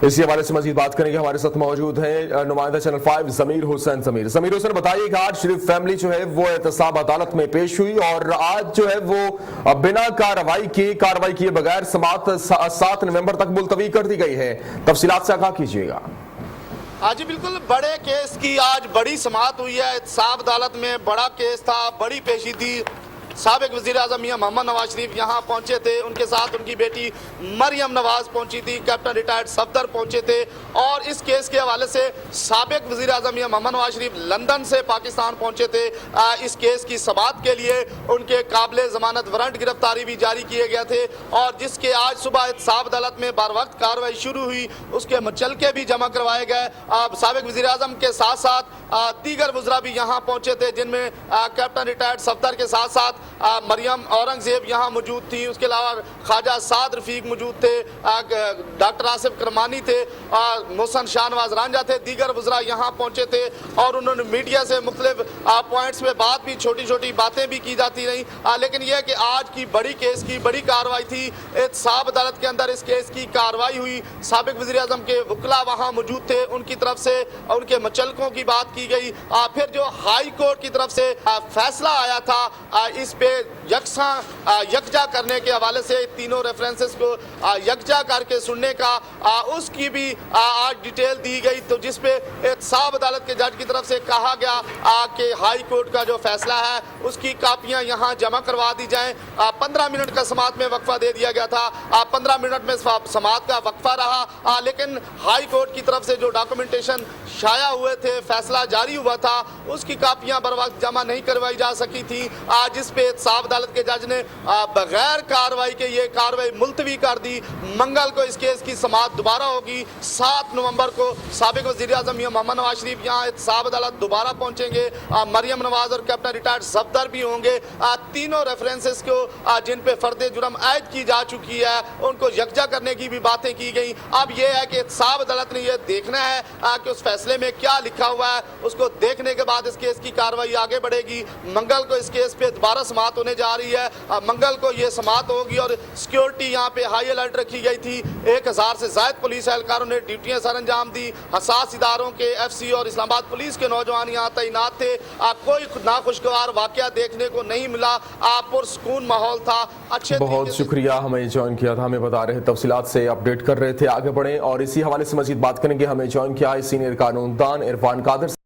اسی حوالے سے مزید بات کریں گے. ہمارے ساتھ موجود ہیں نمائندہ چینل 5 ضمیر حسین. ضمیر حسین بتائیے کہ آج شریف فیملی جو ہے وہ احتساب عدالت میں پیش ہوئی اور آج جو ہے وہ بنا کارروائی کیے بغیر سماعت 7 نومبر تک ملتوی کر دی گئی ہے. تفصیلات سے آگاہ کیجیے گا. جی بالکل، بڑے کیس کی آج بڑی سماعت ہوئی ہے. احتساب عدالت میں بڑا کیس تھا، بڑی پیشی تھی. سابق وزیر اعظم میاں محمد نواز شریف یہاں پہنچے تھے، ان کے ساتھ ان کی بیٹی مریم نواز پہنچی تھی، کیپٹن ریٹائرڈ صفدر پہنچے تھے. اور اس کیس کے حوالے سے سابق وزیر اعظم میاں محمد نواز شریف لندن سے پاکستان پہنچے تھے اس کیس کی سماعت کے لیے. ان کے قابل ضمانت وارنٹ گرفتاری بھی جاری کیے گئے تھے اور جس کے آج صبح احتساب عدالت میں بر وقت کارروائی شروع ہوئی. اس کے مچلکے بھی جمع کروائے گئے. سابق وزیر اعظم کے ساتھ ساتھ دیگر وزراء بھی یہاں پہنچے تھے، جن میں کیپٹن ریٹائرڈ صفدر کے ساتھ ساتھ مریم اورنگزیب یہاں موجود تھی. اس کے علاوہ خواجہ سعد رفیق موجود تھے، ڈاکٹر آصف کرمانی تھے، محسن شاہ نواز رانجھا تھے. دیگر وزراء یہاں پہنچے تھے اور انہوں نے میڈیا سے مختلف پوائنٹس میں بات بھی، چھوٹی چھوٹی باتیں بھی کی جاتی رہیں. لیکن یہ کہ آج کی بڑی کیس کی بڑی کارروائی تھی. احتساب عدالت کے اندر اس کیس کی کارروائی ہوئی. سابق وزیر اعظم کے وکلاء وہاں موجود تھے، ان کی طرف سے ان کے مچلکوں کی بات کی گئی. پھر جو ہائی کورٹ کی طرف سے فیصلہ آیا تھا اس پہ یکجا کرنے کے حوالے سے، تینوں ریفرنسز کو یکجا کر کے سننے کا، اس کی بھی آج ڈیٹیل دی گئی. تو جس پہ احتساب عدالت کے جج کی طرف سے کہا گیا کہ ہائی کورٹ کا جو فیصلہ ہے اس کی کاپیاں یہاں جمع کروا دی جائیں. 15 منٹ کا سماعت میں وقفہ دے دیا گیا تھا. 15 منٹ میں سماعت کا وقفہ رہا، لیکن ہائی کورٹ کی طرف سے جو ڈاکومنٹیشن شائع ہوئے تھے، فیصلہ جاری ہوا تھا، اس کی کاپیاں بر وقت جمع نہیں کروائی جا سکی تھی. جس پہ احتساب عدالت کے جج نے بغیر کارروائی کے یہ کارروائی ملتوی کر دی. منگل کو اس کیس کی سماعت دوبارہ ہوگی. 7 نومبر کو سابق وزیر اعظم محمد نواز شریف یہاں احتساب عدالت دوبارہ پہنچیں گے. مریم نواز اور کیپٹن ریٹائرڈ صفدر بھی ہوں گے. تینوں ریفرنسز کو جن پہ فرد جرم عائد کی جا چکی ہے ان کو یکجا کرنے کی بھی باتیں کی گئی. اب یہ ہے کہ احتساب عدالت نے یہ دیکھنا ہے کہ اس فیصلے میں کیا لکھا ہوا ہے. اس کو دیکھنے کے بعد اس کیس کی کارروائی آگے بڑھے گی. منگل کو اس کیس پہ دوبارہ سماعت ہونے جا رہی ہے. منگل کو یہ سماعت ہوگی اور سیکیورٹی یہاں پہ ہائی الرٹ رکھی گئی تھی. 1000 سے زائد پولیس اہلکاروں نے ڈیوٹیاں سر انجام دی. حساس اداروں کے FCO اور اسلام آباد پولیس کے نوجوان یہاں تعینات تھے. کوئی ناخوشگوار واقعہ دیکھنے کو نہیں ملا. پرسکون ماحول تھا. اچھے بہت شکریہ، ہمیں جوائن کیا تھا، ہمیں بتا رہے تفصیلات سے اپڈیٹ کر رہے تھے. آگے بڑھیں اور اسی حوالے سے مزید بات کریں گے. ہمیں جوائن کیا ہے سینئر قانون دان عرفان قادر.